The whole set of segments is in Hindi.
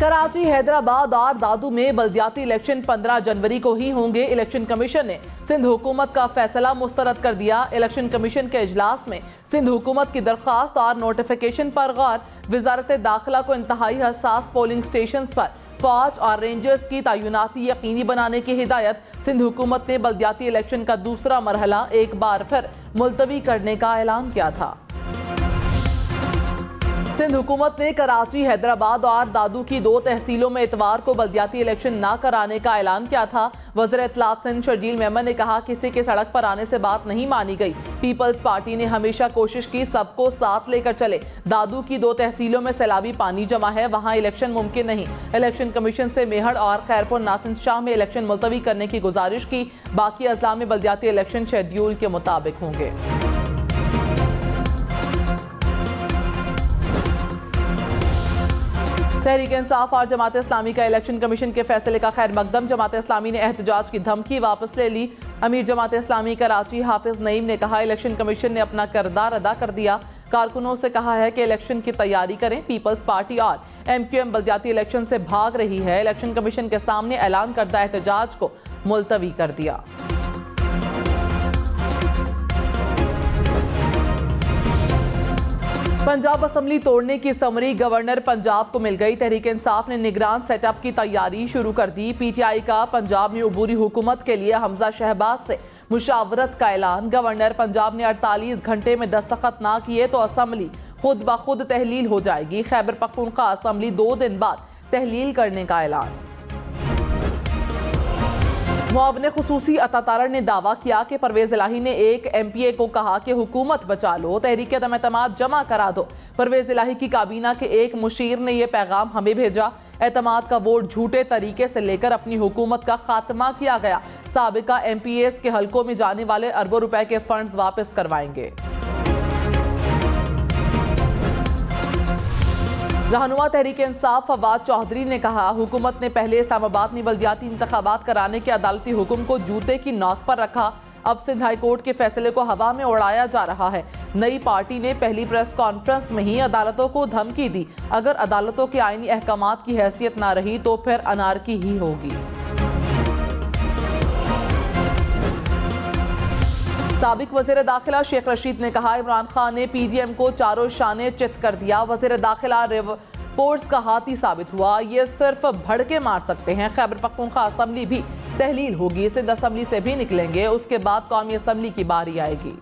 कराची, हैदराबाद और दादू में बल्दियाती इलेक्शन 15 जनवरी को ही होंगे। इलेक्शन कमीशन ने सिंध हुकूमत का फैसला मुस्तरद कर दिया। इलेक्शन कमीशन के इजलास में सिंध हुकूमत की दरख्वास्त और नोटिफिकेशन पर गौर। वजारत दाखिला को इंतहाई हसास पोलिंग स्टेशन पर फौज और रेंजर्स की तैनाती यकीनी बनाने की हिदायत। सिंध हुकूमत ने बल्दियाती इलेक्शन का दूसरा मरहला एक बार फिर मुलतवी करने का ऐलान किया था। सिंध हुकूमत ने कराची, हैदराबाद और दादू की 2 तहसीलों में इतवार को बल्दियाती इलेक्शन न कराने का ऐलान किया था। वज़ीर इत्तलात सिंध शर्जील मेमन ने कहा, किसी के सड़क पर आने से बात नहीं मानी गई। पीपल्स पार्टी ने हमेशा कोशिश की सबको साथ लेकर चले। दादू की 2 तहसीलों में सैलाबी पानी जमा है, वहां इलेक्शन मुमकिन नहीं। इलेक्शन कमीशन से मेहड़ और खैरपुर नातिन शाह में इलेक्शन मुलतवी करने की गुजारिश की। बाकी अजला में बल्दियाती इलेक्शन शेड्यूल के मुताबिक होंगे। तहरीक इंसाफ और जमात इस्लामी का इलेक्शन कमीशन के फैसले का खैर मकदम। जमात इस्लामी ने एहतजाज की धमकी वापस ले ली। अमीर जमात इस्लामी कराची हाफिज नईम ने कहा, इलेक्शन कमीशन ने अपना किरदार अदा कर दिया। कारकुनों से कहा है कि इलेक्शन की तैयारी करें। पीपल्स पार्टी और MQM बल्दियाती इलेक्शन से भाग रही है। इलेक्शन कमीशन के सामने ऐलान करदा एहतजाज को मुलतवी कर दिया। पंजाब असम्बली तोड़ने की समरी गवर्नर पंजाब को मिल गई। तहरीक इंसाफ ने निगरान सेटअप की तैयारी शुरू कर दी। PTI का पंजाब में अबूरी हुकूमत के लिए हमजा शहबाज से मुशावरत का ऐलान। गवर्नर पंजाब ने 48 घंटे में दस्तखत ना किए तो असम्बली खुद ब खुद तहलील हो जाएगी। खैबर पख्तूनख्वा असम्बली 2 दिन बाद तहलील करने का ऐलान। मुआविन खुसूसी अतातारा ने दावा किया कि परवेज इलाही ने एक MPA को कहा कि हुकूमत बचा लो, तहरीक अदम एतमाद जमा करा दो। परवेज इलाही की काबीना के एक मुशीर ने यह पैगाम हमें भेजा। एतमाद का वोट झूठे तरीके से लेकर अपनी हुकूमत का खात्मा किया गया। साबिका MPAs के हलकों में जाने वाले अरबों रुपए के फंड्स वापस करवाएंगे। रहनुमा तहरीक इंसाफ फवाद चौधरी ने कहा, हुकूमत ने पहले इस्लामाबाद में बल्दियाती इंतखाबात कराने के अदालती हुक्म को जूते की नोक पर रखा। अब सिंध हाई कोर्ट के फैसले को हवा में उड़ाया जा रहा है। नई पार्टी ने पहली प्रेस कॉन्फ्रेंस में ही अदालतों को धमकी दी, अगर अदालतों के आईनी अहकामात की हैसियत ना रही तो फिर अनारकी ही होगी। साबिक वज़ीर दाखिला शेख रशीद ने कहा, इमरान खान ने PGM को चारों शाने चित कर दिया। वज़ीर दाखिला रिपोर्ट्स का हाथी साबित हुआ, ये सिर्फ भड़के मार सकते हैं। खैबर पख्तूनख्वा असम्बली भी तहलील होगी। सिंध असम्बली से भी निकलेंगे, उसके बाद कौमी असम्बली की बारी आएगी।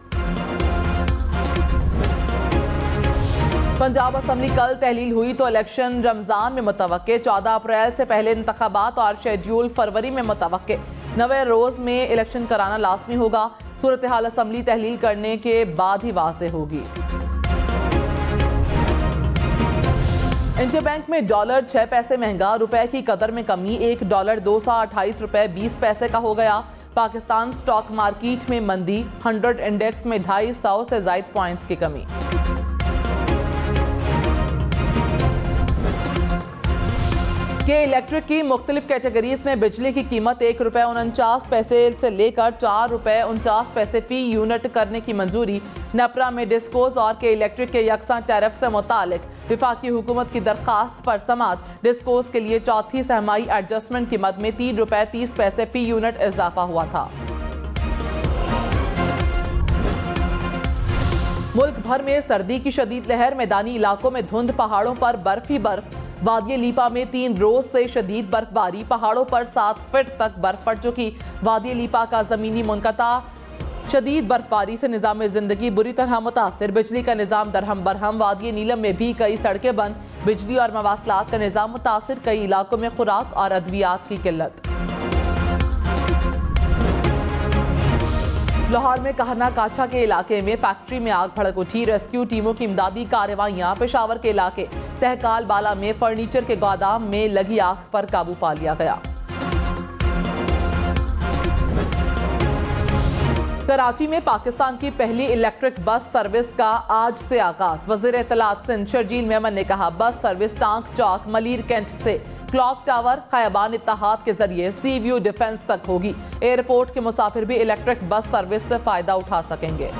पंजाब असम्बली कल तहलील हुई तो इलेक्शन रमजान में मुतवक्के। 14 अप्रैल से पहले इंतखाबात और शेड्यूल फरवरी में मुतवक्के। 9वें रोज में इलेक्शन कराना लाजमी होगा। सूरत हाल असम्बली तहलील करने के बाद ही वाज़े होगी। इंटरबैंक में डॉलर 6 पैसे महंगा, रुपए की कदर में कमी। $1 228 रुपए 20 पैसे का हो गया। पाकिस्तान स्टॉक मार्केट में मंदी, 100 इंडेक्स में 250 से ज्यादा पॉइंट्स की कमी। के इलेक्ट्रिक की मुख्तलिफ कैटेगरीज में बिजली की कीमत ₹1.49 से लेकर ₹4.49 फी यूनिट करने की मंजूरी। नेपरा में डिस्कोज और के इलेक्ट्रिक के यकसा टैरिफ से मुतालिक वफाकी हुकूमत की दरखास्त पर समात। डिस्कोज के लिए चौथी सहमाई एडजस्टमेंट कीमत में ₹3.30 फी यूनिट इजाफा हुआ था। मुल्क भर में सर्दी की शदीद लहर, मैदानी इलाकों में धुंध, पहाड़ों पर बर्फ ही बर्फ। वादी लीपा में 3 रोज से शदीद बर्फबारी, पहाड़ों पर 7 फीट तक बर्फ पड़ चुकी। वादी लीपा का जमीनी मुनकता, शदीद बर्फबारी से निज़ाम जिंदगी बुरी तरह मुतासिर। बिजली का निज़ाम दरहम बरहम। वादी नीलम में भी कई सड़कें बंद, बिजली और मवासलात का निज़ाम मुतासिर। कई इलाकों में खुराक और अद्वियात की किल्लत। लाहौर में कहना काछा के इलाके में फैक्ट्री में आग भड़क उठी। रेस्क्यू टीमों की इमदादी कार्रवाइयां। पेशावर के इलाके तहकाल बाला में फर्नीचर के गोदाम में लगी आग पर काबू पा लिया गया। कराची में पाकिस्तान की पहली इलेक्ट्रिक बस सर्विस का आज से आगाज। वज़ीर इत्तलात सिंध शर्जील मेमन ने कहा, बस सर्विस टांक चौक मलीर कैंट से क्लॉक टावर खयाबान इत्तेहाद के जरिए सी व्यू डिफेंस तक होगी। एयरपोर्ट के मुसाफिर भी इलेक्ट्रिक बस सर्विस से फायदा उठा सकेंगे।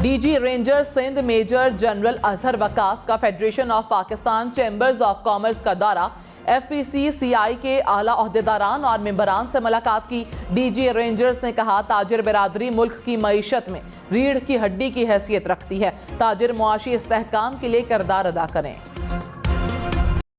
DG ranger Sindh major general Azhar Waqas का federation of Pakistan chambers of commerce का दौरा, FECCI के आला ओहदेदारान और मेंबरान से मुलाकात की। डीजी रेंजर्स ने कहा, ताजिर बिरादरी मुल्क की मईशत में रीढ़ की हड्डी की हैसियत रखती है, ताजिर मुआशी इस्तेहकाम के लिए किरदार अदा करें।